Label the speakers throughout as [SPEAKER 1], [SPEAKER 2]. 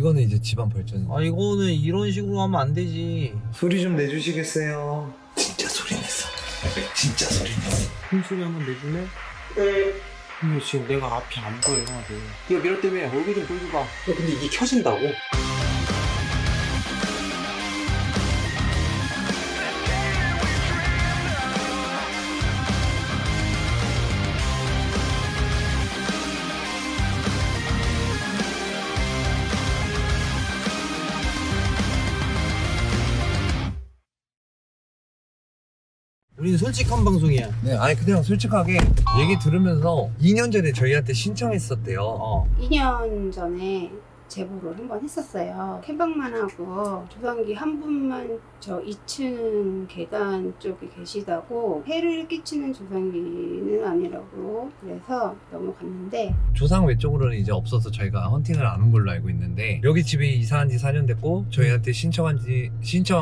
[SPEAKER 1] 이거는 이제 집안 발전.
[SPEAKER 2] 아 이거는 이런 식으로 하면 안 되지.
[SPEAKER 1] 소리 좀 내주시겠어요? 진짜 소리 냈어. 진짜 소리 냈어.
[SPEAKER 2] 큰 소리 한번 내주네? 네. 근데 지금 내가 앞이 안 보여. 이거 미러 때문에 얼굴 좀 보여줘봐. 근데 이게 켜진다고? 우리는 솔직한 방송이야.
[SPEAKER 1] 네, 아니 그냥 솔직하게 얘기 들으면서 2년 전에 저희한테 신청했었대요.
[SPEAKER 3] 2년 전에 제보를 한번 했었어요. 캠방만 하고 조상기 한 분만 저 2층 계단 쪽에 계시다고 해를 끼치는 조상기는 아니라고 그래서 넘어갔는데
[SPEAKER 1] 조상 외쪽으로는 이제 없어서 저희가 헌팅을 안 온 걸로 알고 있는데 여기 집에 이사한 지 4년 됐고 저희한테 신청한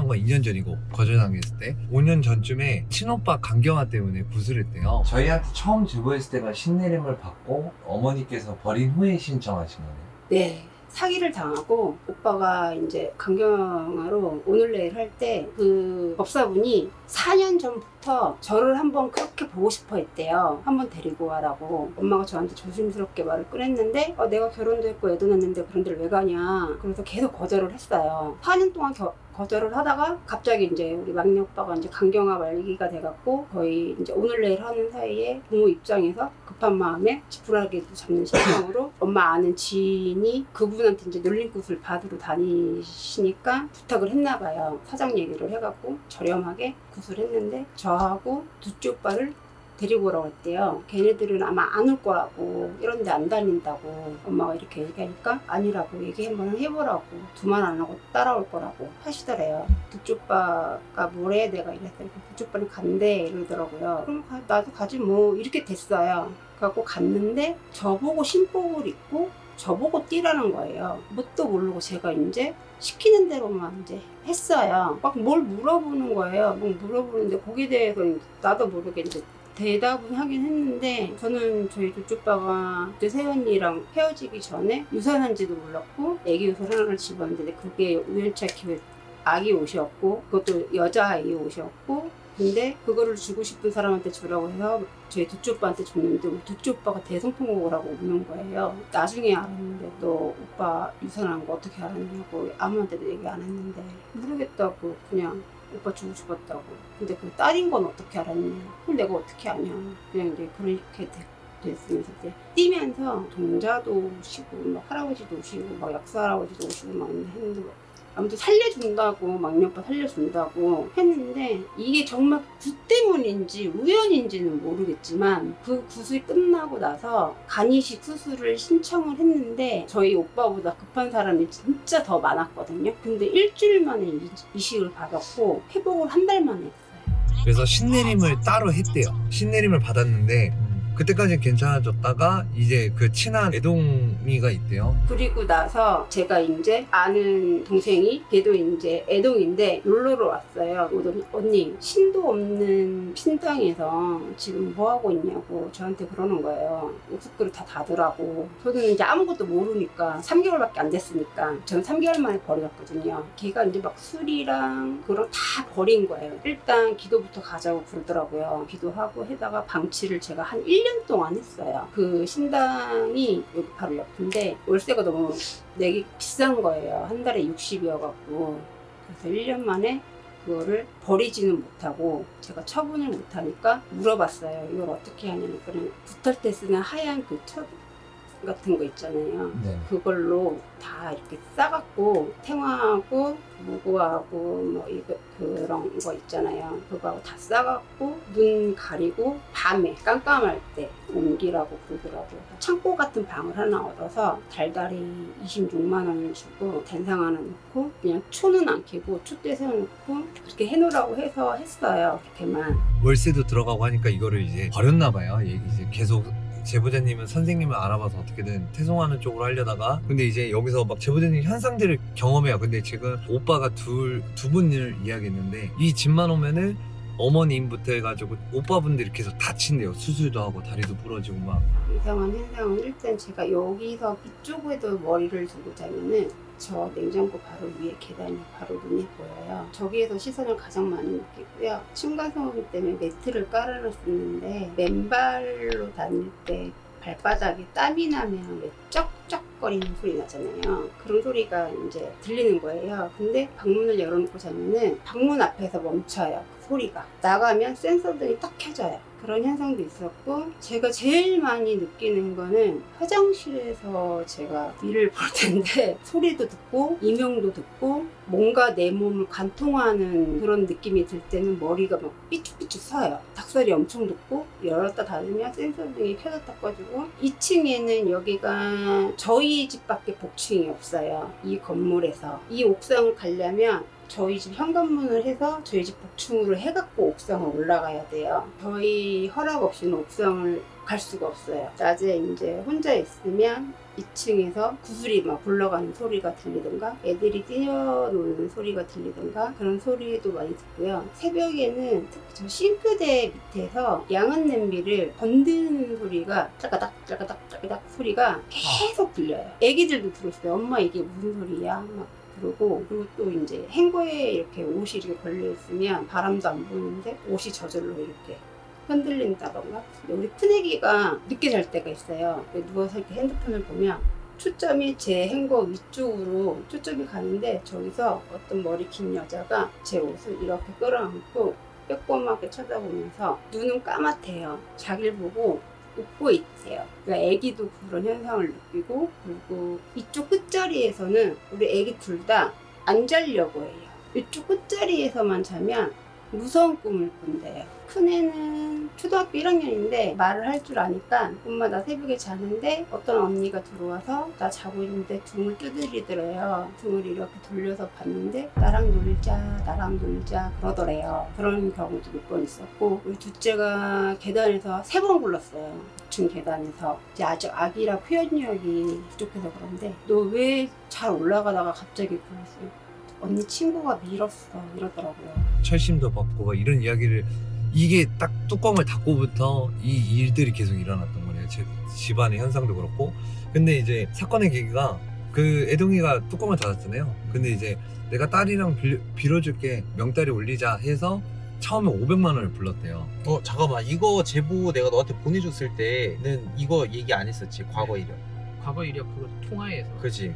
[SPEAKER 1] 건 2년 전이고 거절당했을 때 5년 전쯤에 친오빠 강경화 때문에 구슬했대요. 저희한테 처음 제보했을 때가 신내림을 받고 어머니께서 버린 후에 신청하신 거네요.
[SPEAKER 3] 네. 사기를 당하고 오빠가 이제 강경화로 오늘 내일 할 때 그 법사분이 4년 전부터 저를 한번 그렇게 보고 싶어 했대요. 한번 데리고 와라고. 엄마가 저한테 조심스럽게 말을 꺼냈는데 내가 결혼도 했고 애도 낳는데 그런 데를 왜 가냐. 그래서 계속 거절을 했어요. 4년 동안 거절을 하다가 갑자기 이제 우리 막내 오빠가 이제 강경화 말기가 돼갖고 거의 이제 오늘 내일 하는 사이에 부모 입장에서 급한 마음에 지푸라기도 잡는 심정으로 엄마 아는 지인이 그분한테 이제 놀림굿을 받으러 다니시니까 부탁을 했나 봐요. 사장 얘기를 해갖고 저렴하게 굿을 했는데 저하고 두째 오빠를 데리고 오라고 했대요. 걔네들은 아마 안 올 거라고 이런 데 안 다닌다고 엄마가 이렇게 얘기하니까 아니라고 얘기 한번 해보라고 두말 안 하고 따라올 거라고 하시더래요. 두째 오빠가 뭐래 내가 이랬더니 두째 오빠는 간대 이러더라고요. 그럼 나도 가지 뭐 이렇게 됐어요. 그래갖고 갔는데 저보고 신복을 입고 저보고 뛰라는 거예요. 뭣도 모르고 제가 이제 시키는 대로만 이제 했어요. 막 뭘 물어보는 거예요. 막 물어보는데 거기에 대해서 나도 모르게 이제 대답은 하긴 했는데 저는 저희 두째 오빠가 그때 세연이랑 헤어지기 전에 유산한지도 몰랐고 애기 옷을 하나를 집었는데 그게 우연치 않게 아기 옷이었고 그것도 여자아이 옷이었고 근데 그거를 주고 싶은 사람한테 주라고 해서 저희 두째 오빠한테 줬는데 우리 두째 오빠가 대성통곡을 하고 우는 거예요. 나중에 알았는데 너 오빠 유산한 거 어떻게 알았냐고 아무한테도 얘기 안 했는데 모르겠다고 그냥 오빠 주고 싶었다고. 근데 그 딸인 건 어떻게 알았냐. 그럼 내가 어떻게 아냐. 그냥 이제 그렇게 됐으면서 이제 뛰면서 동자도 오시고 막 할아버지도 오시고 막 약사 할아버지도 오시고 막 했는데 아무튼 살려준다고 막내 오빠 살려준다고 했는데 이게 정말 굿 때문인지 우연인지는 모르겠지만 그 굿이 끝나고 나서 간이식 수술을 신청을 했는데 저희 오빠보다 급한 사람이 진짜 더 많았거든요. 근데 일주일 만에 이식을 받았고 회복을 한 달 만에 했어요.
[SPEAKER 1] 그래서 신내림을 따로 했대요. 신내림을 받았는데 그때까지 괜찮아졌다가 이제 그 친한 애동이가 있대요.
[SPEAKER 3] 그리고 나서 제가 이제 아는 동생이 걔도 이제 애동인데 놀러로 왔어요. 언니 신도 없는 신당에서 지금 뭐 하고 있냐고 저한테 그러는 거예요. 옥수수를 다 닫으라고. 저는 이제 아무것도 모르니까 3개월밖에 안 됐으니까 저는 3개월 만에 버렸거든요. 걔가 이제 막 술이랑 그런 다 버린 거예요. 일단 기도부터 가자고 그러더라고요. 기도하고 해다가 방치를 제가 한 1년 동안 했어요. 그 신당이 여기 바로 옆인데 월세가 너무 내기 비싼 거예요. 한 달에 60이어갖고 그래서 1년 만에 그거를 버리지는 못하고 제가 처분을 못하니까 물어봤어요. 이걸 어떻게 하냐면 그냥 붙을 때 쓰는 하얀 그 첫 같은 거 있잖아요.
[SPEAKER 1] 네.
[SPEAKER 3] 그걸로 다 이렇게 싸갖고 탱화하고 무고하고 뭐 이거 그런 거 있잖아요. 그거하고 다 싸갖고 눈 가리고 밤에 깜깜할 때 옮기라고 그러더라고요. 창고 같은 방을 하나 얻어서 달달이 26만 원을 주고 단상 하나 넣고 그냥 초는 안 켜고 촛대 세워놓고 그렇게 해놓으라고 해서 했어요. 그렇게만.
[SPEAKER 1] 월세도 들어가고 하니까 이거를 이제 버렸나 봐요. 이제 계속 제보자님은 선생님을 알아봐서 어떻게든 퇴송하는 쪽으로 하려다가 근데 이제 여기서 막 제보자님 현상들을 경험해요. 근데 지금 오빠가 두 분을 이야기했는데 이 집만 오면은 어머님부터 해가지고 오빠분들이 계속 다친대요. 수술도 하고 다리도 부러지고 막.
[SPEAKER 3] 이상한 현상은 일단 제가 여기서 이쪽에도 머리를 두고 자면은 저 냉장고 바로 위에 계단이 바로 눈에 보여요. 저기에서 시선을 가장 많이 느끼고요. 층간소음 때문에 매트를 깔아놨었는데 맨발로 다닐 때 발바닥에 땀이 나면 왜 쩍쩍거리는 소리 나잖아요. 그런 소리가 이제 들리는 거예요. 근데 방문을 열어놓고 자면은 방문 앞에서 멈춰요. 그 소리가. 나가면 센서등이 딱 켜져요. 그런 현상도 있었고, 제가 제일 많이 느끼는 거는 화장실에서 제가 일을 볼 텐데 소리도 듣고 이명도 듣고 뭔가 내 몸을 관통하는 그런 느낌이 들 때는 머리가 막 삐죽삐죽 서요. 닭소리 엄청 듣고 열었다 닫으면 센서등이 켜졌다 꺼지고, 2층에는 여기가 저희 집밖에 복층이 없어요. 이 건물에서. 이 옥상을 가려면 저희 집 현관문을 해서 저희 집 복층으로 해갖고 옥상을 올라가야 돼요. 저희 허락 없이는 옥상을 갈 수가 없어요. 낮에 이제 혼자 있으면 2층에서 구슬이 막 굴러가는 소리가 들리든가 애들이 뛰어노는 소리가 들리든가 그런 소리도 많이 듣고요. 새벽에는 특히 저 싱크대 밑에서 양은 냄비를 건드는 소리가 짜가닥 짜가닥 짜가닥 소리가 계속 들려요. 애기들도 들었어요. 엄마 이게 무슨 소리야? 막 그러고, 그리고 또 이제 행거에 이렇게 옷이 이렇게 걸려 있으면 바람도 안 부는데 옷이 저절로 이렇게 흔들린다던가. 우리 큰애기가 늦게 잘 때가 있어요. 누워서 이렇게 핸드폰을 보면 초점이 제 행거 위쪽으로 초점이 가는데, 저기서 어떤 머리 긴 여자가 제 옷을 이렇게 끌어안고 빼꼼하게 쳐다보면서 눈은 까맣대요. 자기를 보고 웃고 있대요. 그러니까 애기도 그런 현상을 느끼고, 그리고 이쪽 끝자리에서는 우리 애기 둘 다 안 자려고 해요. 이쪽 끝자리에서만 자면 무서운 꿈을 꾼대요. 큰애는 초등학교 1학년인데 말을 할 줄 아니까 엄마 나 새벽에 자는데 어떤 언니가 들어와서 나 자고 있는데 등을 두드리더래요. 등을 이렇게 돌려서 봤는데 나랑 놀자 그러더래요. 그런 경우도 몇 번 있었고, 우리 둘째가 계단에서 3번 굴렀어요. 2층 계단에서. 이제 아직 아기라 표현력이 부족해서 그런데 너 왜 잘 올라가다가 갑자기 굴렀어요? 언니 친구가 밀었어 이러더라고요.
[SPEAKER 1] 철심도 받고 막 이런 이야기를, 이게 딱 뚜껑을 닫고부터 이 일들이 계속 일어났던 거네요. 제 집안의 현상도 그렇고. 근데 이제 사건의 계기가 그 애동이가 뚜껑을 닫았잖아요. 근데 이제 내가 딸이랑 빌어줄게, 명딸이 올리자 해서 처음에 500만 원을 불렀대요.
[SPEAKER 2] 잠깐만, 이거 제보 내가 너한테 보내줬을 때는 이거 얘기 안 했었지? 과거 이력.
[SPEAKER 4] 과거 이력 그거 통화해서.
[SPEAKER 2] 그치.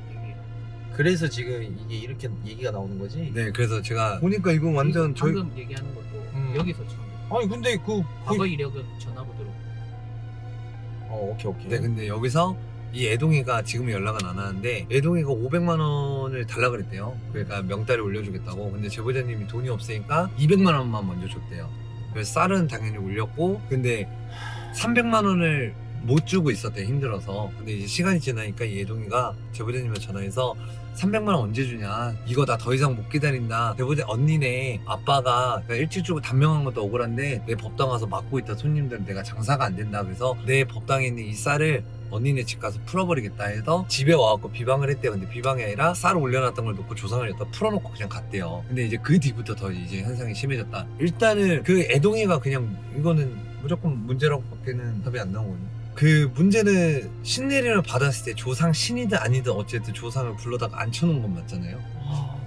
[SPEAKER 2] 그래서 지금 이게 이렇게 얘기가 나오는 거지?
[SPEAKER 1] 네, 그래서 제가 보니까 이건 완전 저희
[SPEAKER 4] 방금 얘기하는 것도 여기서 처음.
[SPEAKER 2] 아니 근데
[SPEAKER 4] 과거 이력은 전화번호로.
[SPEAKER 2] 오케이.
[SPEAKER 1] 네, 근데 여기서 이 애동이가 지금 연락은 안 하는데, 애동이가 500만 원을 달라 그랬대요. 그러니까 명달에 올려주겠다고. 근데 제보자님이 돈이 없으니까 200만 원만 먼저 줬대요. 그래서 쌀은 당연히 올렸고, 근데 300만 원을 못 주고 있었대, 힘들어서. 근데 이제 시간이 지나니까 이 애동이가 제보자님한테 전화해서 300만 원 언제 주냐, 이거 나 더 이상 못 기다린다. 제보자 언니네 아빠가 일찍 주고 단명한 것도 억울한데 내 법당 와서 막고 있다 손님들 내가 장사가 안 된다. 그래서 내 법당에 있는 이 쌀을 언니네 집 가서 풀어버리겠다 해서 집에 와갖고 비방을 했대요. 근데 비방이 아니라 쌀 올려놨던 걸 놓고 조상을 여기다 풀어놓고 그냥 갔대요. 근데 이제 그 뒤부터 더 이제 현상이 심해졌다. 일단은 그 애동이가 그냥 이거는 무조건 문제라고 밖에는 답이 안 나오거든요. 그 문제는 신내림을 받았을 때 조상 신이든 아니든 어쨌든 조상을 불러다가 앉혀놓은 건 맞잖아요.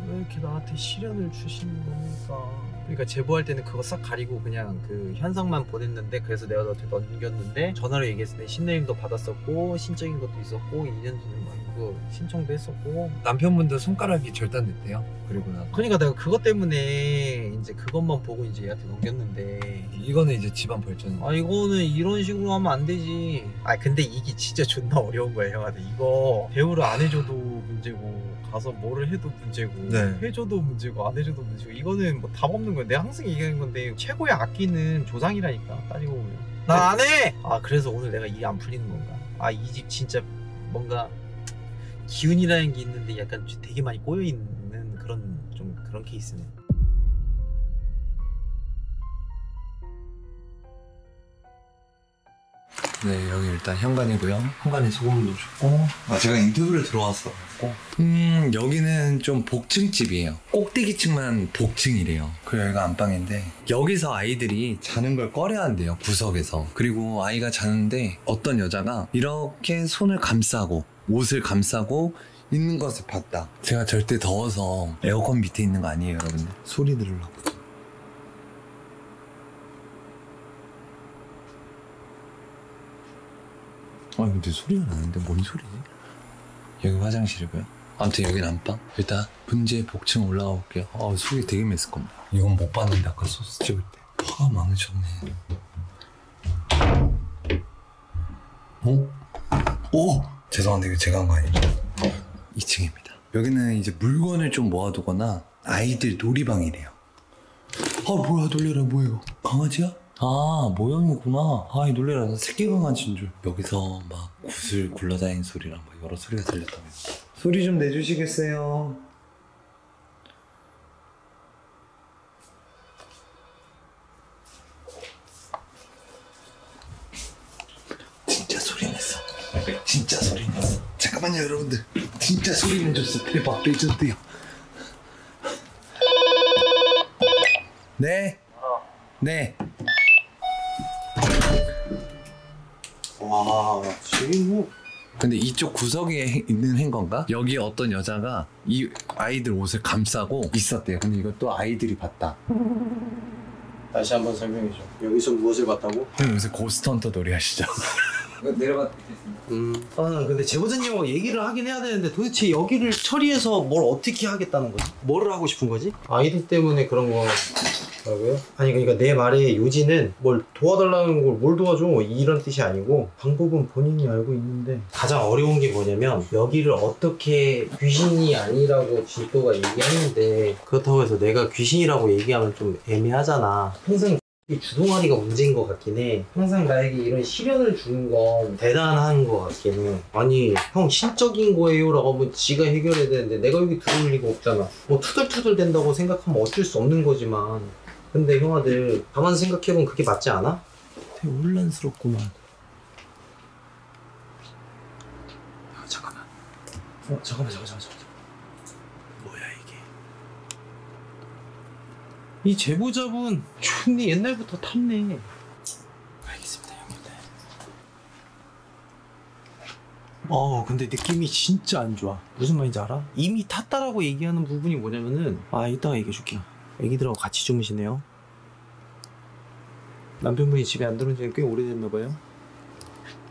[SPEAKER 2] 왜 이렇게 나한테 시련을 주시는 겁니까? 그러니까 제보할 때는 그거 싹 가리고 그냥 그 현상만 보냈는데, 그래서 내가 너한테 넘겼는데 전화로 얘기했을 때 신내림도 받았었고 신적인 것도 있었고 2년 전에 막 이거 신청도 했었고.
[SPEAKER 1] 남편분도 손가락이 절단됐대요. 그리고 나서.
[SPEAKER 2] 그러니까 내가 그것 때문에 이제 그것만 보고 이제 얘한테 넘겼는데,
[SPEAKER 1] 이거는 이제 집안 벌전.
[SPEAKER 2] 이거는 이런 식으로 하면 안 되지. 근데 이게 진짜 존나 어려운 거예요 형한테. 이거 대우를 안 해줘도 문제고 가서 뭐를 해도 문제고,
[SPEAKER 1] 네.
[SPEAKER 2] 해줘도 문제고 안 해줘도 문제고, 이거는 뭐 답 없는 거야. 내가 항상 얘기하는 건데 최고의 악기는 조상이라니까 따지고 보면. 난 안 해! 그래서 오늘 내가 일이 안 풀리는 건가? 이 집 진짜 뭔가 기운이라는 게 있는데 약간 되게 많이 꼬여있는 그런 케이스네.
[SPEAKER 1] 네, 여기 일단 현관이고요. 현관에 소금도 줬고. 제가 인터뷰를 들어왔어. 여기는 좀 복층집이에요. 꼭대기층만 복층이래요. 그리고 여기가 안방인데 여기서 아이들이 자는 걸 꺼려한대요. 구석에서. 그리고 아이가 자는데 어떤 여자가 이렇게 손을 감싸고 옷을 감싸고 있는 것을 봤다. 제가 절대 더워서 에어컨 밑에 있는 거 아니에요, 여러분들. 소리 들으려고. 근데 소리가 나는데 뭔 소리지? 여기 화장실이고요. 아무튼 여긴 안방. 일단 분재 복층 올라가 볼게요. 속이 되게 맸을 겁니다. 이건 못 봤는데 아까 소스 찍을 때 화가 많으셨네. 오! 죄송한데 이거 제가 한 거 아니죠? 2층입니다. 여기는 이제 물건을 좀 모아두거나 아이들 놀이방이래요. 뭐야, 놀래라. 뭐예요? 강아지야? 모형이구나. 놀래라. 나 새끼 강아지인 줄. 여기서 막 굿을 굴러다니는 소리랑 막 여러 소리가 들렸다면서. 소리 좀 내주시겠어요? 진짜 소리 냈어. 진짜 소리 냈어. 잠깐만요, 여러분들. 진짜 소리 내줬어. 대박, 레전드요. 네. 네.
[SPEAKER 2] 와, 지금 뭐.
[SPEAKER 1] 근데 이쪽 구석에 있는 행건가? 여기 어떤 여자가 이 아이들 옷을 감싸고 있었대요. 근데 이것도 아이들이 봤다.
[SPEAKER 2] 다시 한번 설명해줘. 여기서 무엇을 봤다고?
[SPEAKER 1] 형 요새 고스트헌터 놀이 하시죠?
[SPEAKER 4] 내려가
[SPEAKER 2] 나 근데 제보자님하고 얘기를 하긴 해야 되는데 도대체 여기를 처리해서 뭘 어떻게 하겠다는 거지? 뭐를 하고 싶은 거지? 아이들 때문에 그런 거 라고요? 아니 그러니까 내 말의 요지는 뭘 도와달라는 걸 뭘 도와줘 이런 뜻이 아니고 방법은 본인이 알고 있는데 가장 어려운 게 뭐냐면 여기를 어떻게 귀신이 아니라고 진또가 얘기하는데 그렇다고 해서 내가 귀신이라고 얘기하면 좀 애매하잖아. 항상 이 주동아리가 문제인 것 같긴 해. 항상 나에게 이런 시련을 주는 건 대단한 것 같긴 해. 아니 형 신적인 거예요 라고 하면 지가 해결해야 되는데 내가 여기 들어올 리가 없잖아. 뭐 투덜투덜 된다고 생각하면 어쩔 수 없는 거지만 근데 형아들 가만 생각해보면 그게 맞지 않아? 되게 혼란스럽구만. 잠깐만. 잠깐만. 뭐야 이게? 이 제보자분 존나 옛날부터 탔네. 알겠습니다 형님들. 근데 느낌이 진짜 안 좋아. 무슨 말인지 알아? 이미 탔다라고 얘기하는 부분이 뭐냐면은 이따가 얘기해줄게요. 애기들하고 같이 주무시네요. 남편분이 집에 안 들어온 지는 꽤 오래됐나봐요.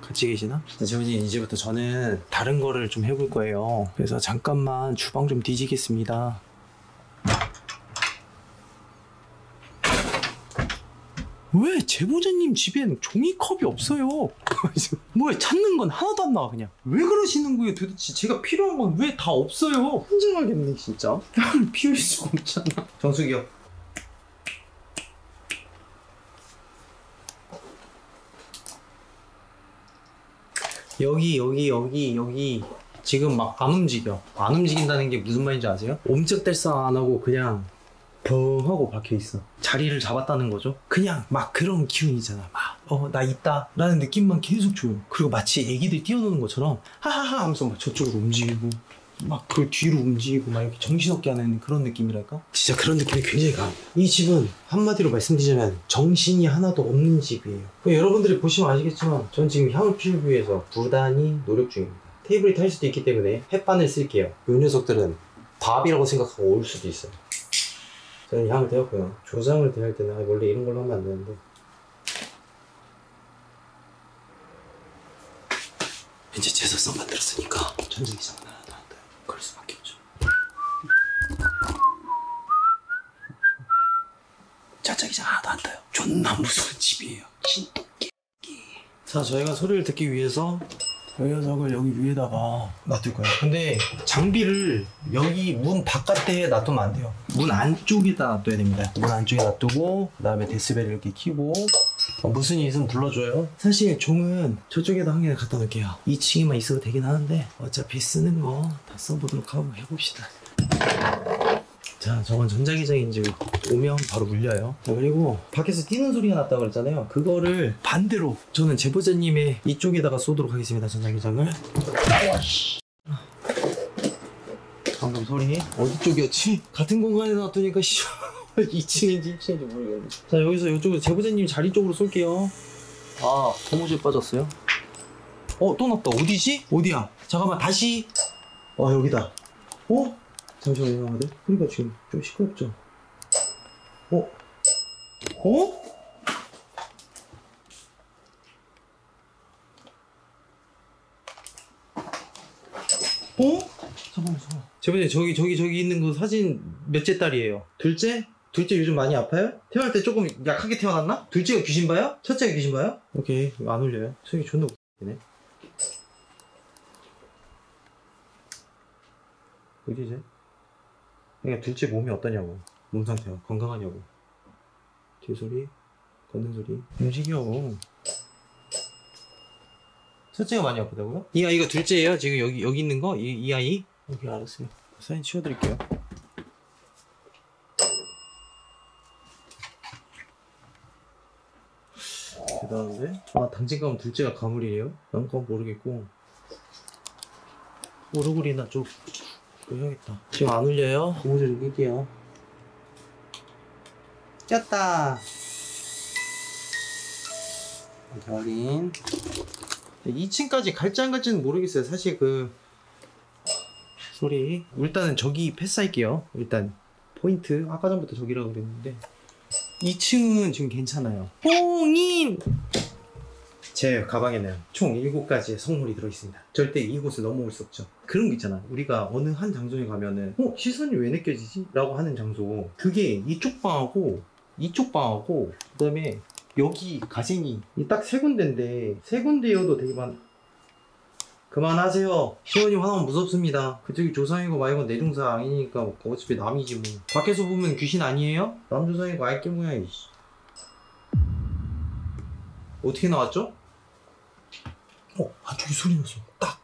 [SPEAKER 2] 같이 계시나? 재훈이 이제부터 저는 다른 거를 좀 해볼 거예요. 그래서 잠깐만 주방 좀 뒤지겠습니다. 왜 제보자님 집엔 종이컵이 없어요? 뭐야 찾는 건 하나도 안 나와 그냥. 왜 그러시는 거예요 도대체? 제가 필요한 건 왜 다 없어요? 혼자하겠네 진짜. 땀을 피울 수가 없잖아. 정수기 형. 여기 지금 막 안 움직여. 안 움직인다는 게 무슨 말인지 아세요? 옴짝달싹 안 하고 그냥 벙 하고 박혀있어. 자리를 잡았다는 거죠. 그냥 막 그런 기운이잖아. 막 나 있다 라는 느낌만 계속 줘요. 그리고 마치 애기들 뛰어노는 것처럼 하하하 하면서 막 저쪽으로 움직이고 막 그 뒤로 움직이고 막 이렇게 정신없게 하는 그런 느낌이랄까? 진짜 그런 느낌이 굉장히 강해. 이 집은 한마디로 말씀드리자면 정신이 하나도 없는 집이에요. 여러분들이 보시면 아시겠지만 전 지금 향을 피우기 위해서 부단히 노력 중입니다. 테이블이 탈 수도 있기 때문에 햇반을 쓸게요. 이 녀석들은 밥이라고 생각하고 올 수도 있어요. 저는 향을 태웠고요. 조상을 대할 때는 원래 이런 걸로 하면 안 되는데 이제 제사상 만들었으니까 천정이상은 하나도 안 돼요. 그럴 수밖에 없죠. 짜장이상 하나도 안 돼요. 존나 무서운 집이에요. 신도끼. 자, 저희가 소리를 듣기 위해서 이 녀석을 여기 위에다가 놔둘 거예요. 근데 장비를 여기 문 바깥에 놔두면 안 돼요. 문 안쪽에다 놔둬야 됩니다. 문 안쪽에 놔두고 그 다음에 데시벨을 이렇게 키고 무슨 일 있으면 불러줘요. 사실 종은 저쪽에다 한 개 갖다 놓을게요. 2층에만 있어도 되긴 하는데 어차피 쓰는 거 다 써보도록 하고 해봅시다. 자, 저건 전자기장이 이제 오면 바로 물려요. 자, 그리고 밖에서 뛰는 소리가 났다고 그랬잖아요. 그거를 반대로 저는 제보자님의 이쪽에다가 쏘도록 하겠습니다. 전자기장을. 방금 소리 어디 쪽이었지? 같은 공간에 놔두니까 2층인지 1층인지 모르겠네. 자, 여기서 이쪽으로 제보자님 자리 쪽으로 쏠게요. 아, 고무줄 빠졌어요. 또 났다. 어디지? 어디야? 잠깐만, 다시. 여기다. 잠시만요, 형아들. 소리가 지금 좀 시끄럽죠? 잠깐만. 제보자님, 저기 있는 거 사진 몇째 딸이에요? 둘째? 둘째 요즘 많이 아파요? 태어날 때 조금 약하게 태어났나? 둘째가 귀신 봐요? 첫째가 귀신 봐요? 오케이, 이거 안 울려요. 소리 존나 웃기네. 어디 이제? 그러니까 둘째 몸이 어떠냐고. 몸 상태가 건강하냐고. 뒤소리, 걷는 소리, 움직여. 첫째가 많이 아프다고요? 이 아이가 둘째예요? 지금 여기 있는 거? 이 아이? 오케이, 알았어요. 사진 치워드릴게요. 대단한데? 당진 가면 둘째가 가물이에요? 난 그건 모르겠고. 오르골이나 좀 해야겠다. 지금 안 울려요? 고무줄을 낄게요. 꼈다. 결인. 2층까지 갈지 안 갈지는 모르겠어요. 사실 소리. 일단은 저기 패스할게요. 일단 포인트. 아까 전부터 저기라고 그랬는데 2층은 지금 괜찮아요. 홍인! 제 가방에는 총 7가지의 성물이 들어있습니다. 절대 이곳을 넘어올 수 없죠. 그런 거 있잖아. 우리가 어느 한 장소에 가면은 시선이 왜 느껴지지? 라고 하는 장소. 그게 이쪽 방하고 이쪽 방하고 그 다음에 여기 가생이 딱 3군데인데 3군데여도 되게 그만하세요. 시원님 화나면 무섭습니다. 그쪽이 조상이고 말고 내중사 아니니까 어차피 남이지 뭐. 밖에서 보면 귀신 아니에요? 남조상이고 알게 뭐야 이씨. 어떻게 나왔죠? 저기 소리 났어. 딱.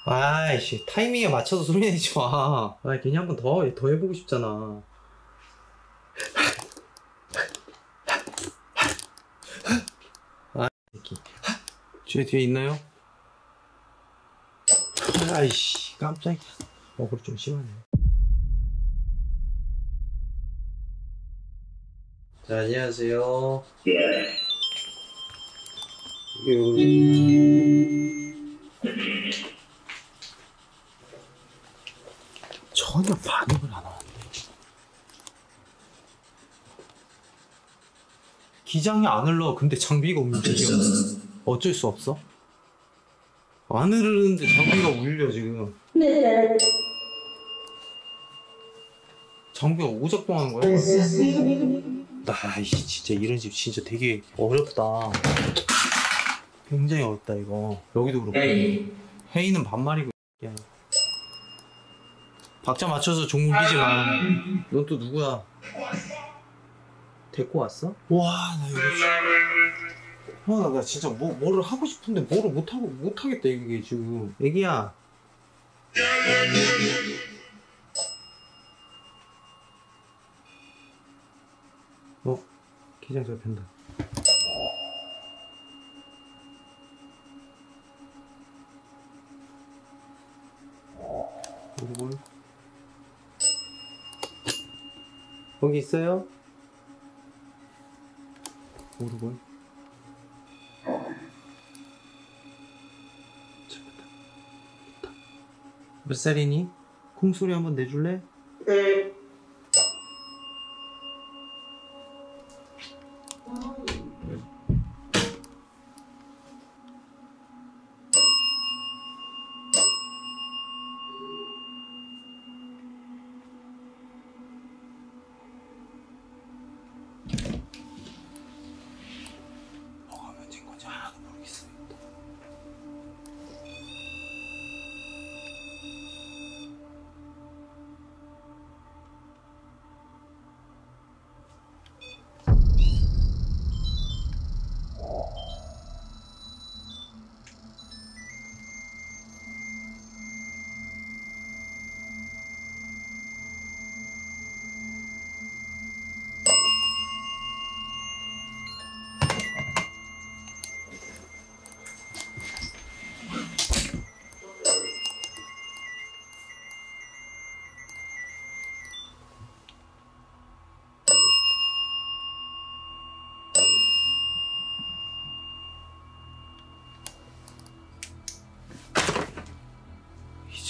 [SPEAKER 2] 아이씨, 타이밍에 맞춰서 소리 내지 마. 괜히 한 번 더 해보고 싶잖아. 새끼. 뒤에 있나요? 아이씨, 깜짝이야. 그거 좀 심하네. 자, 안녕하세요. 전혀 반응을 안 하는데. 기장이 안 흘러. 근데 장비가 움직여. 어쩔 수 없어. 안 흐르는데 장비가 울려 지금. 장비가 오작동하는 거야? 나이씨, 진짜 이런 집 진짜 되게 어렵다. 굉장히 어렵다 이거. 여기도 그렇고. 헤이는 반말이고. 박자 맞춰서 종무 끼지 마. 넌 또 누구야? 데리고 왔어? 와, 나 이거 나 진짜 뭐를 하고 싶은데 뭐를 못하겠다 이게 지금. 애기야. 기장 잡힌다. 오르골. 거기 있어요? 오르골. 잡았다. 몇 살이니? 콩소리 한번 내줄래? 네.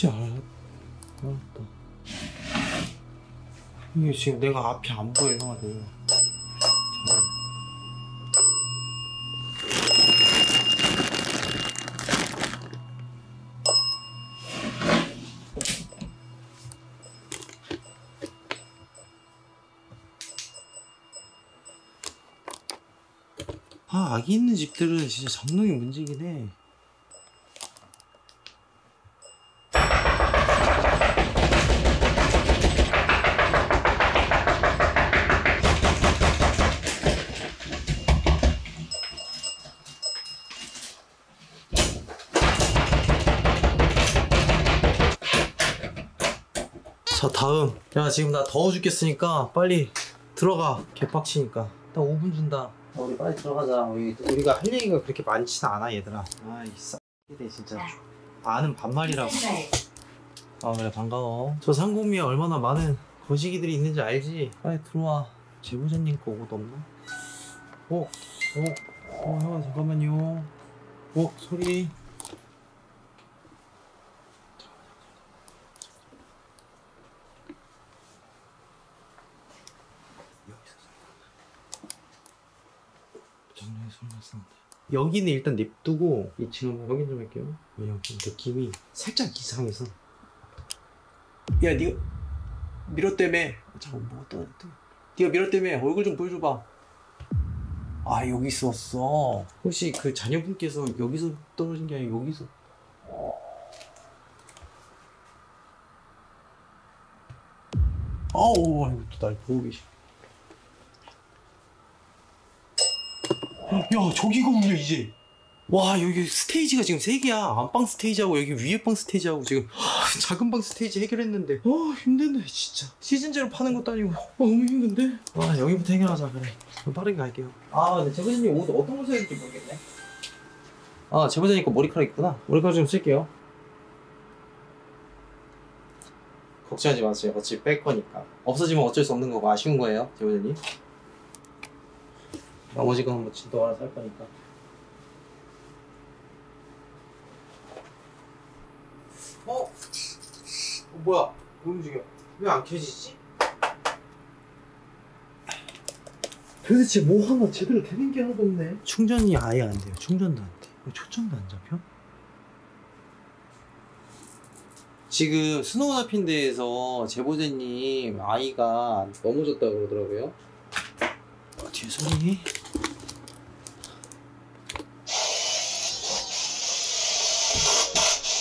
[SPEAKER 2] 그치, 알았다. 이게 지금 내가 앞이 안 보여, 형아들. 아, 아기 있는 집들은 진짜 장롱이 문제긴 해. 자, 다음. 야, 지금 나 더워 죽겠으니까 빨리 들어가. 개빡치니까. 딱 5분 준다. 우리 빨리 들어가자. 우리가 할 얘기가 그렇게 많지는 않아, 얘들아. 아, 이 싸게 진짜. 아는 반말이라고. 아, 그래, 반가워. 저 상공미에 얼마나 많은 거시기들이 있는지 알지? 빨리 들어와. 제보자님 거 옷 없나? 형아, 잠깐만요. 소리. 여기는 일단 냅두고 2층 확인 좀 할게요. 왜냐면 느낌이 살짝 이상해서. 야, 니가 밀었다며. 잠깐 뭐가 떠났다. 니가 밀었다며. 얼굴 좀 보여줘봐. 아, 여기 있었어. 혹시 그 자녀분께서 여기서 떨어진 게 아니라 여기서. 아우, 이거 또 날 보고 계시. 야, 저기가 울려 이제. 와, 여기 스테이지가 지금 3개야. 안방 스테이지하고 여기 위에 방 스테이지하고 지금 작은 방 스테이지 해결했는데 힘든데 진짜. 시즌제로 파는 것도 아니고 너무 힘든데. 와, 여기부터 해결하자. 그래, 빠르게 갈게요. 아, 근데 제보자님 옷 어떤 거 써야 될지 모르겠네. 아, 제보자님 거 머리카락 있구나. 머리카락 좀 쓸게요. 걱정하지 마세요. 어차피 뺄 거니까. 없어지면 어쩔 수 없는 거고 아쉬운 거예요, 제보자님. 나머지 건 뭐 진도 알아서 할 거니까. 뭐야? 왜 움직여? 왜 안 켜지지? 도대체 뭐 하나 제대로 되는 게 하나도 없네. 충전이 아예 안 돼요. 충전도 안 돼. 초점도 안 잡혀? 지금 스노우나핀대에서 제보자님 아이가 넘어졌다고 그러더라고요. 뒤에 소리.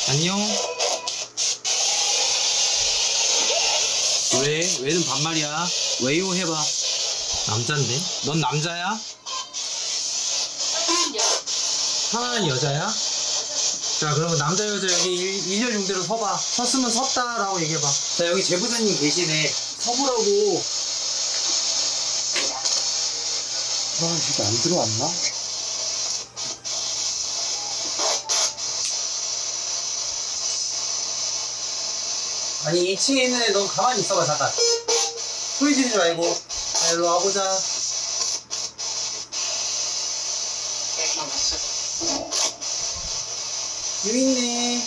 [SPEAKER 2] 안녕. 왜는 반말이야? 왜요 해봐. 남잔데? 넌 남자야? 하나는 여자야? 자, 그러면 남자 여자 여기 일렬중대로 서봐. 섰으면 섰다라고 얘기해봐. 자, 여기 제보자님 계시네. 서보라고. 아, 진짜 안 들어왔나? 아니, 2층에 있는 애 넌 가만히 있어봐. 잠깐 소리 지르지 말고. 자, 일로 와보자. 여기 있네.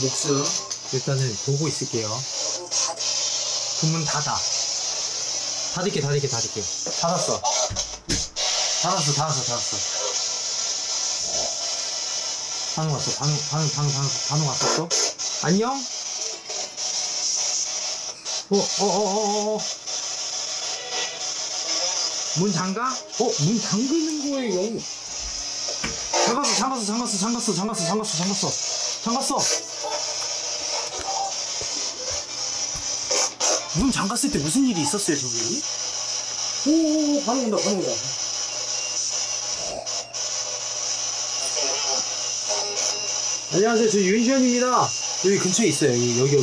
[SPEAKER 2] 목숨. 일단은 보고 있을게요. 그 문 닫아. 닫을게. 닫았어. 반응 왔어. 반응 왔었어? 안녕? 문 잠가? 문 잠그는 거에 영. 잠갔어. 문 잠갔을 때 무슨 일이 있었어요, 저기? 반응 온다. 안녕하세요, 저 윤시현입니다. 여기 근처에 있어요. 여기.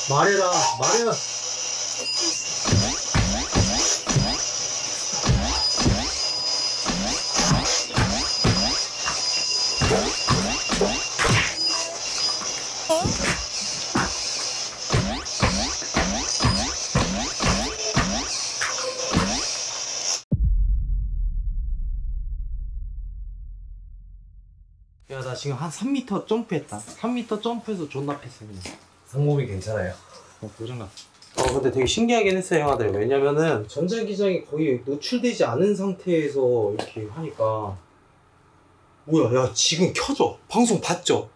[SPEAKER 2] 말해라. 야, 나 지금 한 3m 점프했다. 3m 점프해서 존나 패스.
[SPEAKER 1] 상몸이 괜찮아요?
[SPEAKER 2] 고장났어. 근데 되게 신기하긴 했어요, 형아들. 왜냐면은 전자기장이 거의 노출되지 않은 상태에서 이렇게 하니까. 뭐야, 야, 지금 켜져. 방송 봤죠?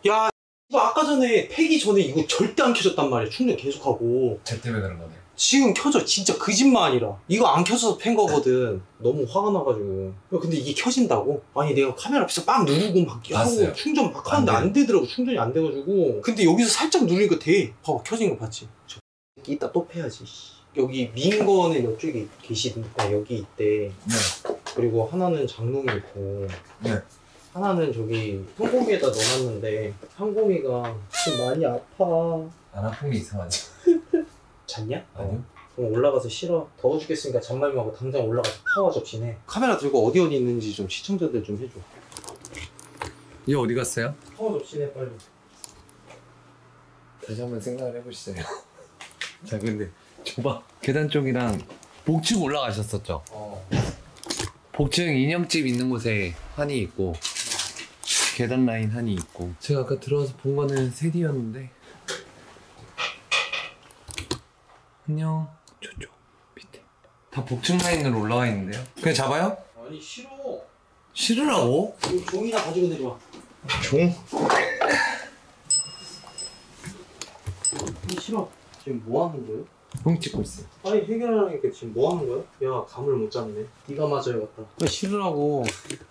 [SPEAKER 2] 야, 아까 전에 패기 전에 이거 절대 안 켜졌단 말이야. 충전 계속하고.
[SPEAKER 1] 쟤 때문에 그런 거네.
[SPEAKER 2] 지금 켜져. 진짜 거짓말 아니라. 이거 안 켜져서 팬 거거든. 너무 화가 나가지고. 야, 근데 이게 켜진다고? 아니, 내가 카메라 앞에서 빡 누르고 막 하고 충전 막 하는데 안 되더라고. 충전이 안 돼가지고. 근데 여기서 살짝 누르니까 돼. 봐봐, 켜진 거 봤지? 저 이따 또 패야지. 여기 민 거는 이쪽에 계시니까 여기 있대.
[SPEAKER 1] 네.
[SPEAKER 2] 그리고 하나는 장롱이 있고.
[SPEAKER 1] 네.
[SPEAKER 2] 하나는 저기 상고미에다 넣어놨는데 상고미가 좀 많이 아파.
[SPEAKER 1] 안 아픈 게 이상하지?
[SPEAKER 2] 잤냐?
[SPEAKER 1] 아니요.
[SPEAKER 2] 그럼 올라가서 싫어. 더워 죽겠으니까 잔말하고 당장 올라가서 파워 접시네. 카메라 들고 어디 있는지 좀 시청자들 좀 해줘.
[SPEAKER 1] 얘 어디 갔어요?
[SPEAKER 2] 파워 접시네 빨리.
[SPEAKER 1] 다시 한번 생각을 해보시죠. 자, 근데 줘봐. 계단 쪽이랑 복층 올라가셨었죠? 복층 인형집 있는 곳에 한이 있고 계단 라인 한이 있고 제가 아까 들어와서 본 거는 셋이었는데 안녕 저쪽 밑에 다 복층 라인으로 올라와 있는데요. 그냥 잡아요?
[SPEAKER 2] 아니 싫어.
[SPEAKER 1] 싫으라고?
[SPEAKER 2] 이거 종이나 가지고 내려와.
[SPEAKER 1] 종?
[SPEAKER 2] 싫어. 지금 뭐 하는 거예요?
[SPEAKER 1] 형 찍고 있어요.
[SPEAKER 2] 아니 해결하니까 지금 뭐 하는 거야? 야 감을 못 잡네. 네가 맞아야겠다. 왜 싫으라고?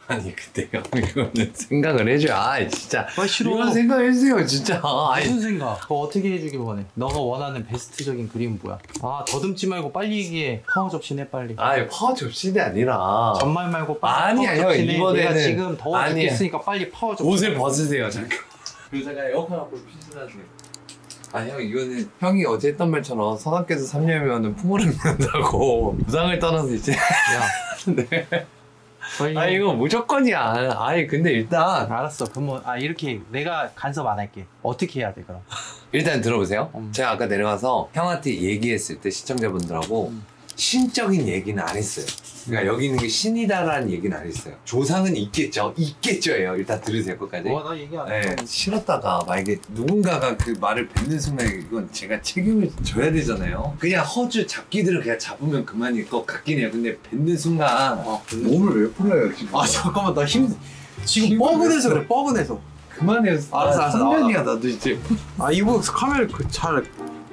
[SPEAKER 1] 아니 근데 형 이거는 생각을 해줘야 진짜.
[SPEAKER 2] 아 싫어.
[SPEAKER 1] 이건 생각해주세요 진짜.
[SPEAKER 2] 무슨 생각? 그거 어떻게 해주길 원해? 너가 원하는 베스트적인 그림은 뭐야? 아 더듬지 말고 빨리 얘기해. 파워 접시네 빨리.
[SPEAKER 1] 아니 파워 접시대 아니라
[SPEAKER 2] 전말 말고 빨리
[SPEAKER 1] 아니야,
[SPEAKER 2] 파워
[SPEAKER 1] 형,
[SPEAKER 2] 접시네.
[SPEAKER 1] 이번에는
[SPEAKER 2] 내가 지금 더워
[SPEAKER 1] 아니야.
[SPEAKER 2] 죽겠으니까 빨리 파워 접시.
[SPEAKER 1] 옷을 벗으세요 잠깐. 그래서 제가 에어컨 앞으로 피신하세요. 아 형 이거는 형이 어제 했던 말처럼 서당께서 3년이면 풍어를 부른다고 부상을 떠나서 이제
[SPEAKER 2] 야.
[SPEAKER 1] 네.
[SPEAKER 2] 빨리.
[SPEAKER 1] 아 이거 무조건이야. 아니 근데 일단
[SPEAKER 2] 알았어. 그럼 이렇게 내가 간섭 안 할게. 어떻게 해야 돼 그럼?
[SPEAKER 1] 일단 들어보세요. 제가 아까 내려가서 형한테 얘기했을 때 시청자분들하고 신적인 얘기는 안 했어요. 그러니까 여기 있는 게 신이다라는 얘기는 안 했어요. 조상은 있겠죠예요. 일단 들으세요 끝까지.
[SPEAKER 2] 나 얘기 안 해.
[SPEAKER 1] 네, 싫었다가 만약에 누군가가 그 말을 뱉는 순간 이건 제가 책임을 져야 되잖아요. 그냥 허주 잡기들은 그냥 잡으면 그만일 것 같긴 해요. 근데 뱉는 순간 몸을 왜 풀어요 지금?
[SPEAKER 2] 아 잠깐만 나 지금
[SPEAKER 1] 힘들었어.
[SPEAKER 2] 뻐근해서 그래. 뻐근해서.
[SPEAKER 1] 그만해요.
[SPEAKER 2] 알았어.
[SPEAKER 1] 3년이야 나도 이제.
[SPEAKER 2] 이거 카메라 잘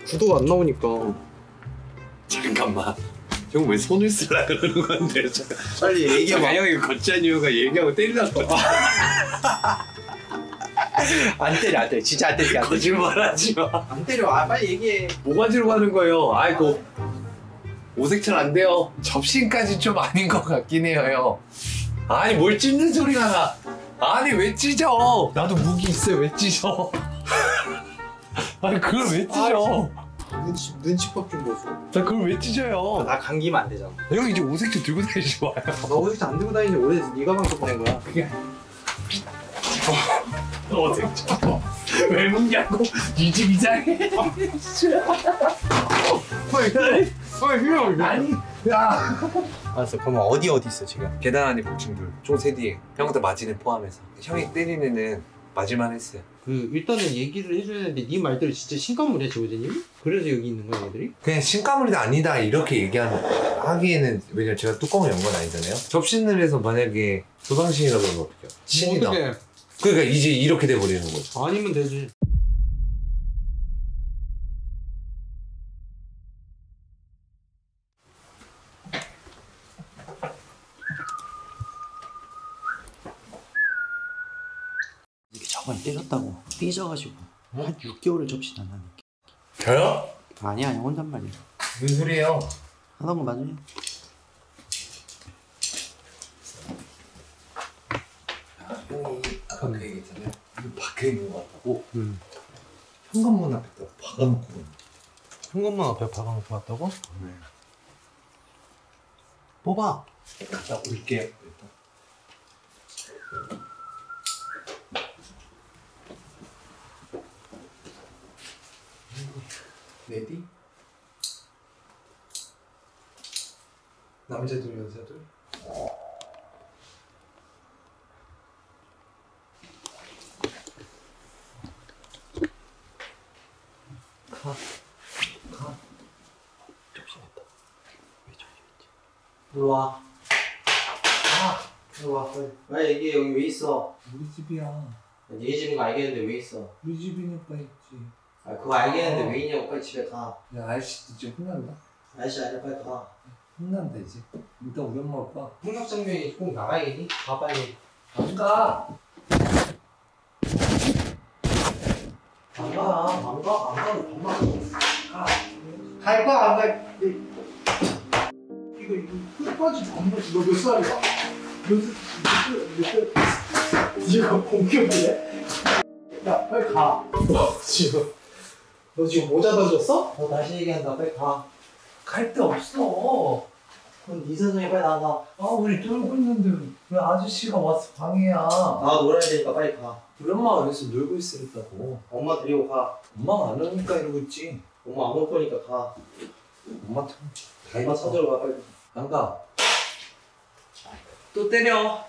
[SPEAKER 2] 구도가 안 나오니까.
[SPEAKER 1] 잠깐만. 형 왜 손을 쓰려 그러는 건데? 잠깐.
[SPEAKER 2] 빨리 얘기해봐.
[SPEAKER 1] 형이 거치한 이유가 얘기하고 때리라고.
[SPEAKER 2] 안 때려. 진짜 안 때려.
[SPEAKER 1] 거짓말하지 마.
[SPEAKER 2] 안 때려. 빨리 얘기해.
[SPEAKER 1] 뭐가지로 가는 거예요? 아이고 오색철 안 돼요. 접신까지 좀 아닌 것 같긴 해요. 아니 뭘 찢는 소리가 나. 아니 왜 찢어? 나도 무기 있어요. 왜 찢어? 아니 그걸 왜 찢어?
[SPEAKER 2] 눈치법 좀 보소.
[SPEAKER 1] 나 그걸 왜 찢어요?
[SPEAKER 2] 나 감기면 안 되잖아.
[SPEAKER 1] 형 이제 오색철 들고 다니지 마요.
[SPEAKER 2] 나 오색도 안 들고 다니는데 오래돼서 네가 방송 보낸 거야.
[SPEAKER 1] 그게 오색철 왜 묻냐고. 이 집 이상해. 아니 야.
[SPEAKER 2] 알았어. 그러면 어디 있어 지금?
[SPEAKER 1] 계단 안에 복층들 총 3뒤에 형한테 맞이는 포함해서 형이 때리는 애는 맞을만 했어요.
[SPEAKER 2] 일단은 얘기를 해줘야 되는데 네 말대로 진짜 신관물이야 지호재님? 그래서 여기 있는 거야 얘들이?
[SPEAKER 1] 그냥 신가물이 아니다 이렇게 하기에는 왜냐면 제가 뚜껑을 연 건 아니잖아요. 접신을 해서 만약에 소방신이라 그러면 어떡해요? 신이다.
[SPEAKER 2] 어떡해.
[SPEAKER 1] 그러니까 이제 이렇게 돼버리는 거죠.
[SPEAKER 2] 아니면 되지. 이게 저번에 때렸다고 삐져가지고 한 6개월을 접시 안 하는 게.
[SPEAKER 1] 저요?
[SPEAKER 2] 아니야 혼잣말이야.
[SPEAKER 1] 무슨 소리예요?
[SPEAKER 2] 하던 거 맞아요.
[SPEAKER 1] 형이 아까 그 얘기했잖아요. 이거 박혀있는 거 같다고. 현관문 앞에다 박아놓고.
[SPEAKER 2] 현관문 앞에 박아놓고 왔다고?
[SPEAKER 1] 네.
[SPEAKER 2] 뽑아.
[SPEAKER 1] 갔다 올게요. 일단. 레디? 남자들 여자들?
[SPEAKER 2] 일로 와. 일로 와. 왜 얘기해? 여기 왜 있어?
[SPEAKER 1] 우리 집이야.
[SPEAKER 2] 네 집인 거 알겠는데 왜 있어?
[SPEAKER 1] 우리 집이니까 있지.
[SPEAKER 2] 아 그거 알겠는데 왜 있냐고. 빨리 집에 가.
[SPEAKER 1] 야 아저씨도 지금 혼난다.
[SPEAKER 2] 아저씨 아니야 빨리 가.
[SPEAKER 1] 혼난다 이제. 이따 우리 엄마 올 거야.
[SPEAKER 2] 폭력 장면이 꼭 나가야겠니? 가 빨리.
[SPEAKER 1] 안 가.
[SPEAKER 2] 안 가. 안 가. 갈 거야 안 갈?
[SPEAKER 1] 이거 끝까지 반바지. 너 몇 살이야? 몇 살?
[SPEAKER 2] 지금 공격이네? 야 빨리 가. 너 지금 모자 던졌어? 너 다시 얘기한다. 빨리 가.
[SPEAKER 1] 갈 데 없어.
[SPEAKER 2] 그럼 네 사정에 빨리 나가.
[SPEAKER 1] 아 우리 놀고 있는데 왜 아저씨가 와서 방해야?
[SPEAKER 2] 나 놀아야 되니까 빨리 가.
[SPEAKER 1] 우리 엄마가 여기서 놀고 있으랬다고.
[SPEAKER 2] 엄마 데리고 가.
[SPEAKER 1] 엄마가 안 오니까 이러고 있지.
[SPEAKER 2] 엄마 안 올 거니까 가.
[SPEAKER 1] 엄마 다
[SPEAKER 2] 엄마 찾으러 가 빨리.
[SPEAKER 1] 안 가. 또 때려.